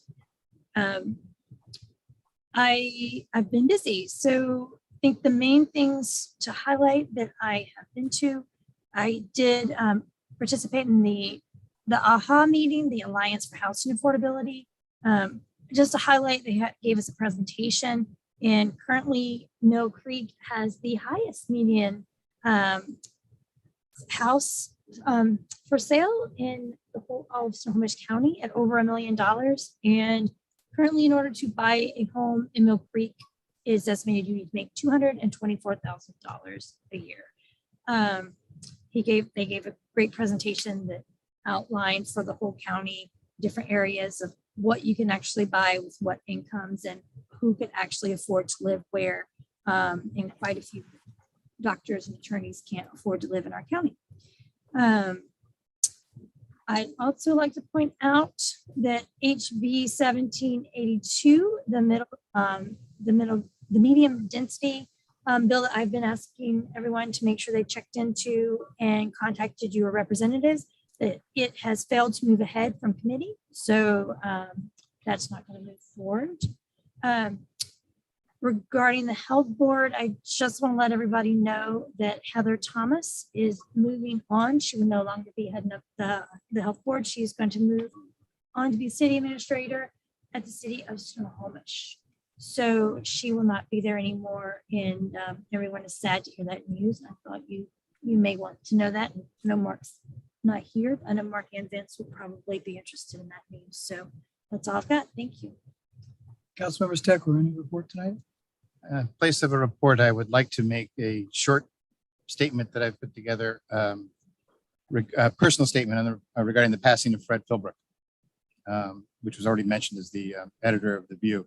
I've been busy, so I think the main things to highlight that I have been to, I did participate in the AHA meeting, the Alliance for Housing Affordability. Just to highlight, they gave us a presentation, and currently Mill Creek has the highest median house for sale in the whole all of Snohomish County at over $1 million. And currently, in order to buy a home in Mill Creek, is estimated you need to make $224,000 a year. They gave a great presentation that outlined for the whole county different areas of what you can actually buy with what incomes and who could actually afford to live where. And quite a few doctors and attorneys can't afford to live in our county. I'd also like to point out that HB 1782, the medium density bill that I've been asking everyone to make sure they checked into and contacted your representatives, that it has failed to move ahead from committee. So that's not going to move forward. Regarding the health board, I just want to let everybody know that Heather Thomas is moving on. She will no longer be heading up the health board. She's going to move on to be city administrator at the city of Snohomish. So she will not be there anymore. And everyone is sad to hear that news. I thought you may want to know that. No, Mark's not here. I know Mark and Vince would probably be interested in that news. So that's all I've got. Thank you. Councilmember Steckler, any report tonight? In place of a report, I would like to make a short statement that I've put together, a personal statement regarding the passing of Fred Philbrook, which was already mentioned as the editor of The View.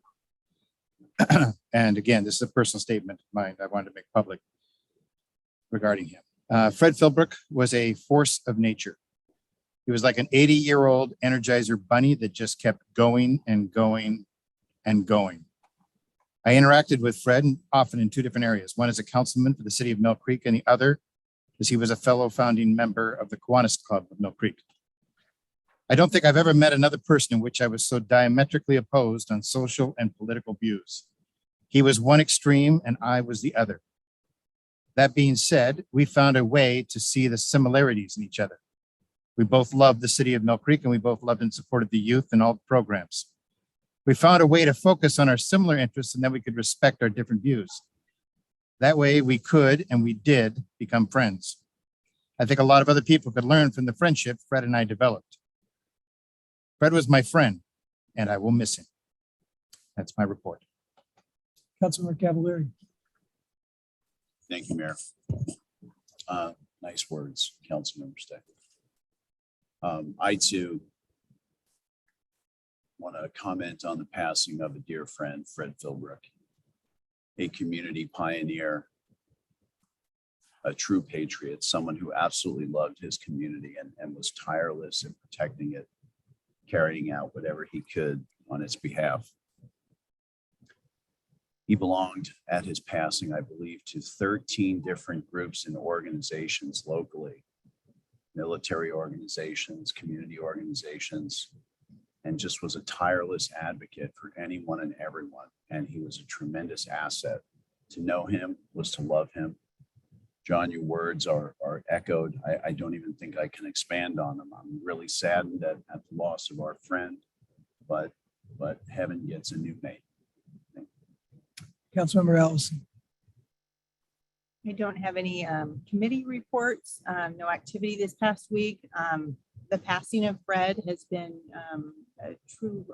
And again, this is a personal statement of mine I wanted to make public regarding him. Fred Philbrook was a force of nature. He was like an 80-year-old Energizer bunny that just kept going and going and going. I interacted with Fred often in two different areas. One as a councilman for the city of Mill Creek, and the other as he was a fellow founding member of the Kiwanis Club of Mill Creek. I don't think I've ever met another person in which I was so diametrically opposed on social and political views. He was one extreme and I was the other. That being said, we found a way to see the similarities in each other. We both loved the city of Mill Creek and we both loved and supported the youth and all the programs. We found a way to focus on our similar interests and then we could respect our different views. That way we could, and we did, become friends. I think a lot of other people could learn from the friendship Fred and I developed. Fred was my friend, and I will miss him. That's my report. Councilmember Cavallari. Thank you, Mayor. Nice words, Councilmember Steck. I too want to comment on the passing of a dear friend, Fred Philbrook, a community pioneer, a true patriot, someone who absolutely loved his community and was tireless in protecting it, carrying out whatever he could on its behalf. He belonged at his passing, I believe, to 13 different groups and organizations locally, military organizations, community organizations, and just was a tireless advocate for anyone and everyone. And he was a tremendous asset. To know him was to love him. John, your words are echoed. I don't even think I can expand on them. I'm really saddened at the loss of our friend, but heaven gets a new mate. Councilmember Allison. I don't have any committee reports, no activity this past week. The passing of Fred has been a true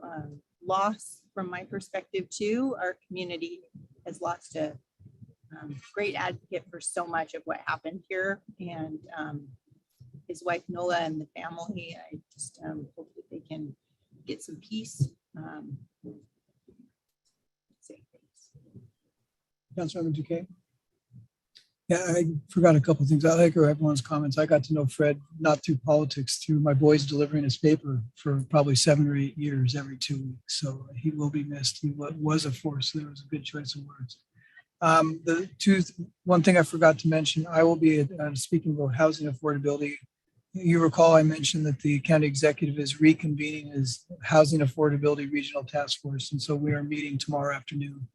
loss from my perspective too. Our community has lost a great advocate for so much of what happened here, and his wife Nola and the family. I just hope that they can get some peace. Councilmember Duquesne. Yeah, I forgot a couple of things. I echo everyone's comments. I got to know Fred not through politics, through my boys delivering his paper for probably 7 or 8 years every 2 weeks. So he will be missed. He was a force. There was a good choice of words. One thing I forgot to mention, I will be speaking about housing affordability. You recall I mentioned that the county executive is reconvening his housing affordability regional task force. And so we are meeting tomorrow afternoon.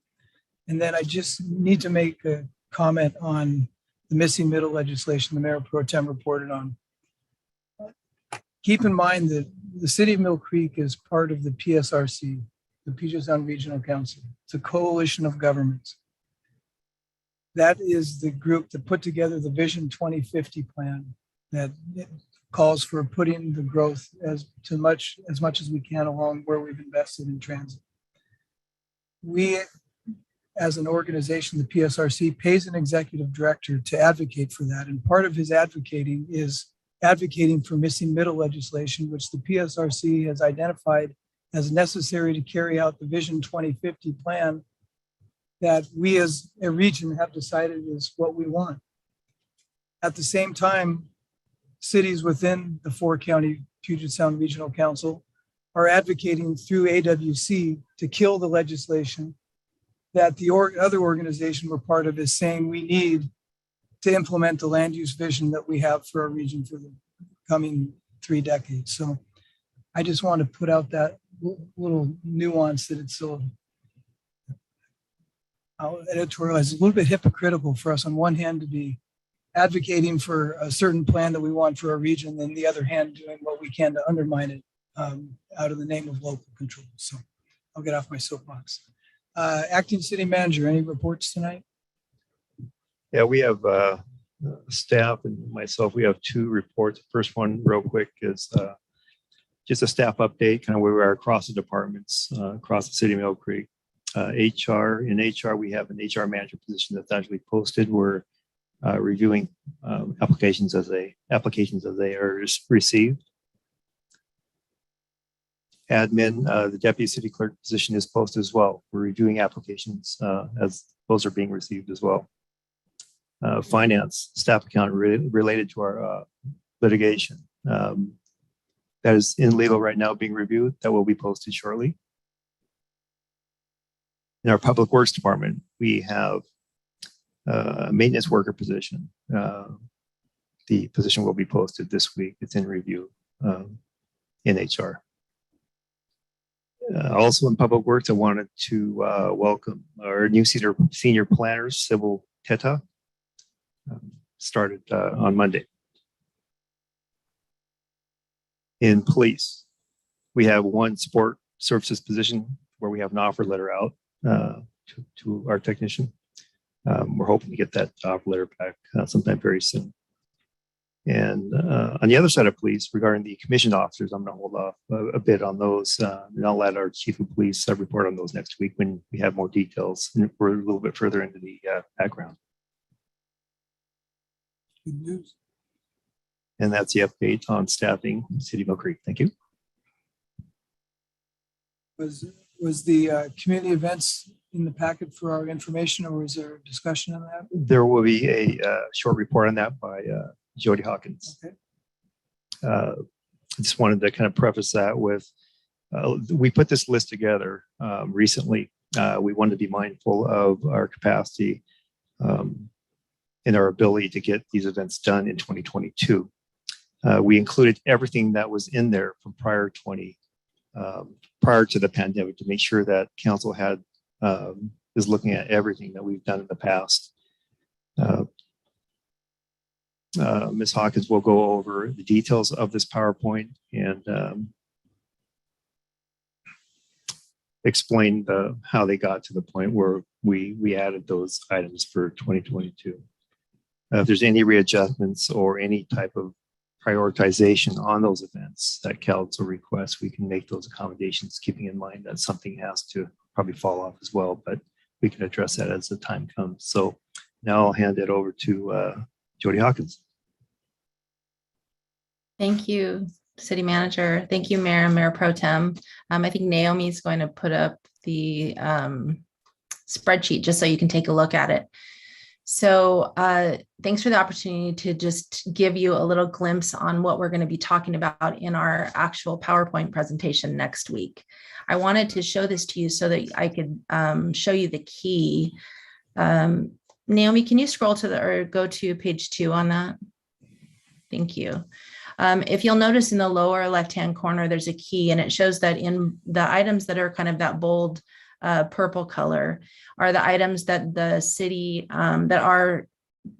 And then I just need to make a comment on the missing middle legislation the Mayor Pro Tem reported on. Keep in mind that the city of Mill Creek is part of the PSRC, the Puget Sound Regional Council. It's a coalition of governments. That is the group that put together the Vision 2050 plan that calls for putting the growth as much as we can along where we've invested in transit. We, as an organization, the PSRC pays an executive director to advocate for that. And part of his advocating is advocating for missing middle legislation, which the PSRC has identified as necessary to carry out the Vision 2050 plan that we as a region have decided is what we want. At the same time, cities within the 4-county Puget Sound Regional Council are advocating through AWC to kill the legislation that the other organization we're part of is saying we need to implement the land use vision that we have for our region for the coming 3 decades. So I just want to put out that little nuance that it's so, I'll editorialize, a little bit hypocritical for us on one hand to be advocating for a certain plan that we want for our region, and the other hand doing what we can to undermine it out of the name of local control. So I'll get off my soapbox. Acting City Manager, any reports tonight? Yeah, we have staff and myself, we have 2 reports. First one real quick is just a staff update, kind of where we are across the departments, across the city of Mill Creek. HR, in HR, we have an HR manager position that's actually posted. We're reviewing applications as they are received. Admin, the deputy city clerk position is posted as well. We're reviewing applications as those are being received as well. Finance, staff account related to our litigation. That is in legal right now being reviewed. That will be posted shortly. In our public works department, we have a maintenance worker position. the position will be posted this week. It's in review in HR. Also in Public Works, I wanted to welcome our new senior planners, Sybil Teta, started on Monday. In police, we have one support services position where we have an offer letter out to our technician. We're hoping to get that offer letter back sometime very soon. And on the other side of police, regarding the commissioned officers, I'm going to hold off a bit on those. And I'll let our chief of police report on those next week when we have more details and we're a little bit further into the background. Good news. And that's the update on staffing in City of Mill Creek. Thank you. Was the community events in the packet for our information, or was there a discussion on that? There will be a short report on that by Jody Hawkins. Okay. I just wanted to kind of preface that with, we put this list together recently. We wanted to be mindful of our capacity and our ability to get these events done in 2022. We included everything that was in there from prior to the pandemic to make sure that council is looking at everything that we've done in the past. Ms. Hawkins will go over the details of this PowerPoint and explain how they got to the point where we added those items for 2022. If there's any readjustments or any type of prioritization on those events that council requests, we can make those accommodations, keeping in mind that something has to probably fall off as well, but we can address that as the time comes. So now I'll hand it over to Jody Hawkins. Thank you, City Manager. Thank you, Mayor and Mayor Pro Tem. I think Naomi is going to put up the spreadsheet just so you can take a look at it. So thanks for the opportunity to just give you a little glimpse on what we're going to be talking about in our actual PowerPoint presentation next week. I wanted to show this to you so that I could show you the key. Naomi, can you scroll to or go to page 2 on that? Thank you. If you'll notice in the lower left-hand corner, there's a key, and it shows that in the items that are kind of that bold purple color are the items that the city, that our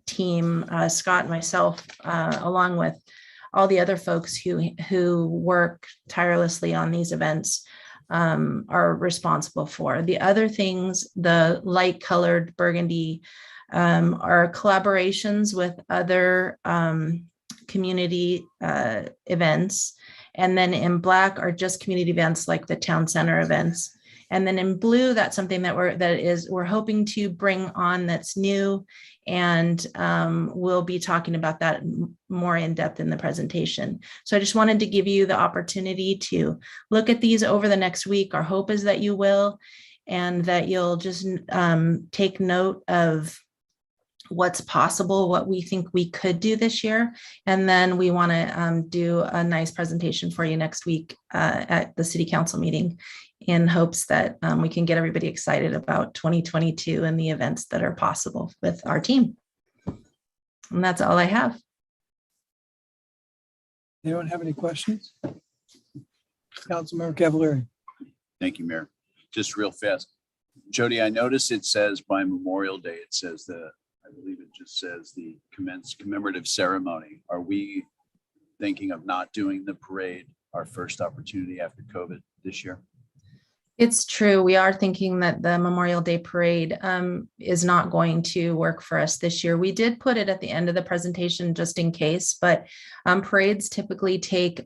team, Scott and myself, along with all the other folks who work tirelessly on these events, are responsible for. The other things, the light colored burgundy, are collaborations with other community events. And then in black are just community events like the town center events. And then in blue, that's something that we're hoping to bring on that's new. And we'll be talking about that more in depth in the presentation. So I just wanted to give you the opportunity to look at these over the next week. Our hope is that you will, and that you'll just take note of what's possible, what we think we could do this year. And then we want to do a nice presentation for you next week at the city council meeting, in hopes that we can get everybody excited about 2022 and the events that are possible with our team. And that's all I have. Anyone have any questions? Councilmember Cavallari. Thank you, Mayor. Just real fast. Jody, I noticed it says by Memorial Day, it says I believe it just says the commemorative ceremony. Are we thinking of not doing the parade, our first opportunity after COVID this year? It's true. We are thinking that the Memorial Day parade is not going to work for us this year. We did put it at the end of the presentation just in case, but parades typically take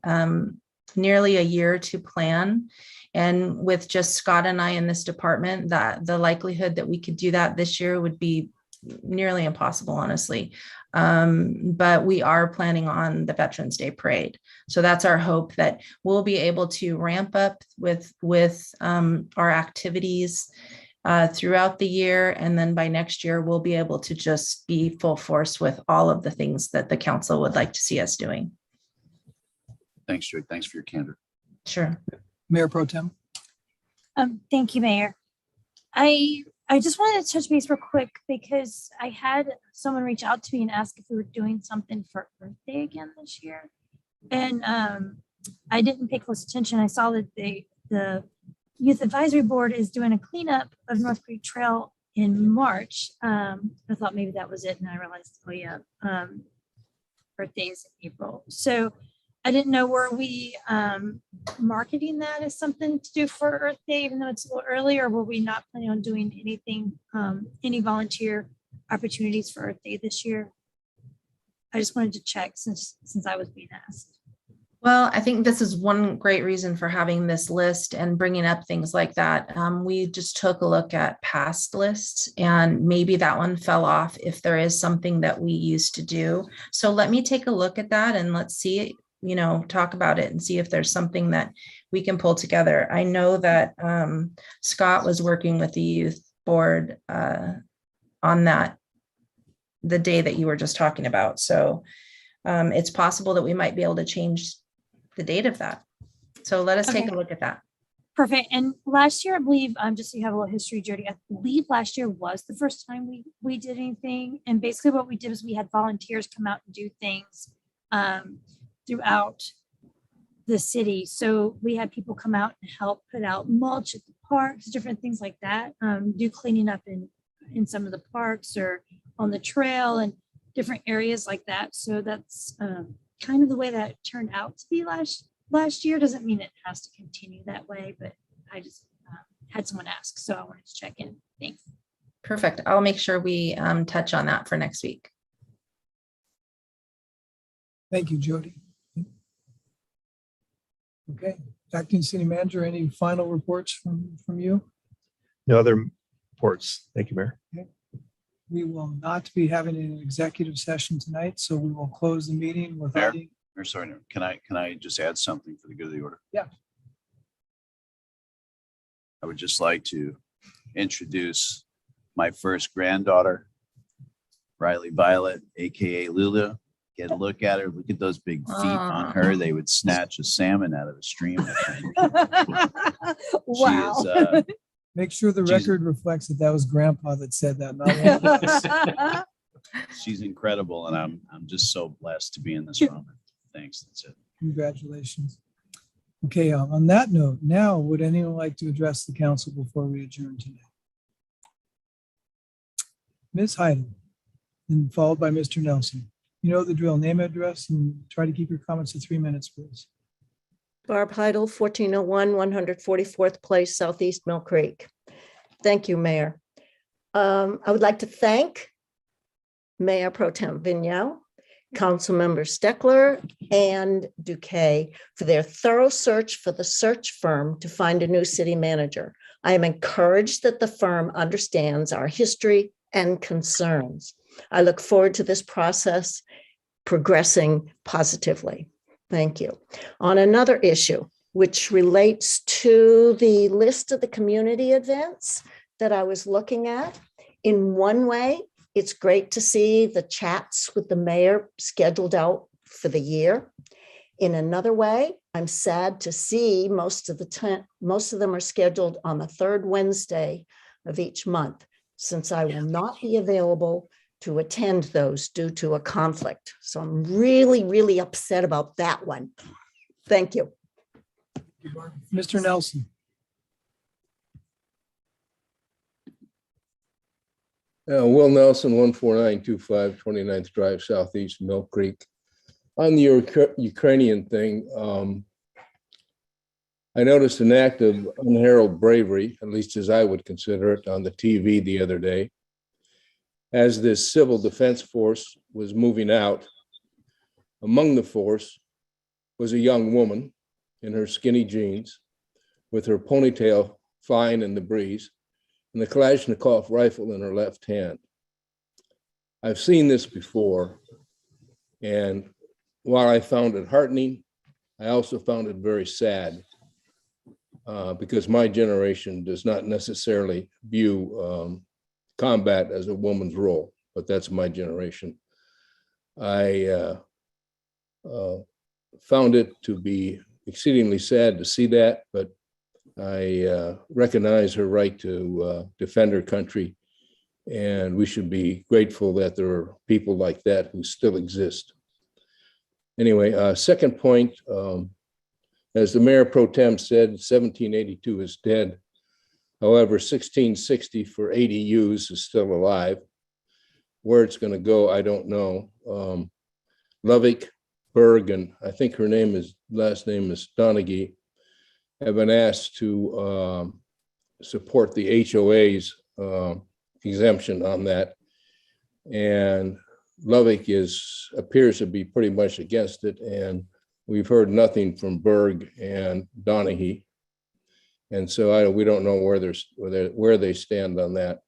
nearly a year to plan. And with just Scott and I in this department, that the likelihood that we could do that this year would be nearly impossible, honestly. But we are planning on the Veterans Day parade. So that's our hope, that we'll be able to ramp up with our activities throughout the year. And then by next year, we'll be able to just be full force with all of the things that the council would like to see us doing. Thanks, Jody. Thanks for your candor. Sure. Mayor Pro Tem. Thank you, Mayor. I I just wanted to touch base real quick because I had someone reach out to me and ask if we were doing something for Earth Day again this year. And I didn't pay close attention. I saw that the Youth Advisory Board is doing a cleanup of North Creek Trail in March. I thought maybe that was it. And I realized, oh yeah, Earth Day is in April. So I didn't know, were we marketing that as something to do for Earth Day, even though it's a little early, or were we not planning on doing anything, any volunteer opportunities for Earth Day this year? I just wanted to check since I was being asked. Well, I think this is one great reason for having this list and bringing up things like that. We just took a look at past lists and maybe that one fell off if there is something that we used to do. So let me take a look at that and let's see, talk about it and see if there's something that we can pull together. I know that Scott was working with the youth board on that the day that you were just talking about. So it's possible that we might be able to change the date of that. So let us take a look at that. Perfect. And last year, I believe, just so you have a little history, Jody, I believe last year was the first time we did anything. And basically what we did was we had volunteers come out and do things throughout the city. So we had people come out and help put out mulch at the parks, different things like that, do cleaning up in some of the parks or on the trail and different areas like that. So that's kind of the way that it turned out to be last year. Doesn't mean it has to continue that way, but I just had someone ask, so I wanted to check in. Thanks. Perfect. I'll make sure we touch on that for next week. Thank you, Jody. Okay, acting city manager, any final reports from you? No other reports. Thank you, Mayor. Okay. We will not be having an executive session tonight, so we will close the meeting without. Sorry, can I just add something for the good of the order? Yeah. I would just like to introduce my first granddaughter, Riley Violet, AKA Lulu. Get a look at her. Look at those big feet on her. They would snatch a salmon out of a stream. Wow. She is, Make sure the record reflects that was grandpa that said that, not one of us. she's incredible, and I'm just so blessed to be in this room. Thanks. That's it. Congratulations. Okay, on that note, now would anyone like to address the council before we adjourn tonight? Ms. Heidel, and followed by Mr. Nelson. You know the drill, name, address, and try to keep your comments to 3 minutes, please. Barb Heidel, 1401 144th Place, Southeast Mill Creek. Thank you, Mayor. I would like to thank Mayor Pro Tem Vignell, Council Members Steckler and Duque for their thorough search for the search firm to find a new city manager. I am encouraged that the firm understands our history and concerns. I look forward to this process progressing positively. Thank you. On another issue, which relates to the list of the community events that I was looking at, in one way, it's great to see the chats with the mayor scheduled out for the year. In another way, I'm sad to see most of them are scheduled on the third Wednesday of each month, since I will not be available to attend those due to a conflict. So I'm really, really upset about that one. Thank you. Mr. Nelson. Will Nelson, 14925 29th Drive, Southeast Mill Creek. On the Ukrainian thing, I noticed an act of unheralded bravery, at least as I would consider it, on the TV the other day. As this civil defense force was moving out, among the force was a young woman in her skinny jeans with her ponytail flying in the breeze and the Kalashnikov rifle in her left hand. I've seen this before, and while I found it heartening, I also found it very sad because my generation does not necessarily view combat as a woman's role, but that's my generation. I found it to be exceedingly sad to see that, but I recognize her right to defend her country. And we should be grateful that there are people like that who still exist. Anyway, second point, as the mayor pro tem said, 1782 is dead. However, 1660 for ADUs is still alive. Where it's going to go, I don't know. Lovick, Berg, and I think her last name is Donaghy, have been asked to support the HOA's exemption on that. And Lovick appears to be pretty much against it. And we've heard nothing from Berg and Donaghy. And so we don't know where they stand on that.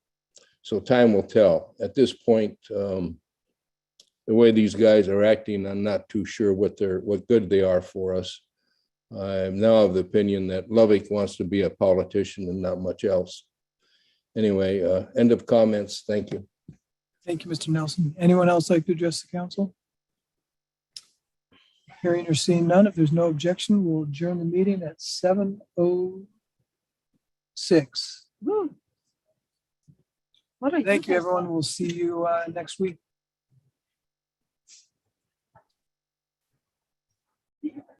So time will tell. At this point, the way these guys are acting, I'm not too sure what good they are for us. I'm now of the opinion that Lovick wants to be a politician and not much else. Anyway, end of comments. Thank you. Thank you, Mr. Nelson. Anyone else like to address the council? Hearing or seeing none, if there's no objection, we'll adjourn the meeting at 7:06. Woo. What are Thank you, guys everyone. doing? We'll see you next week.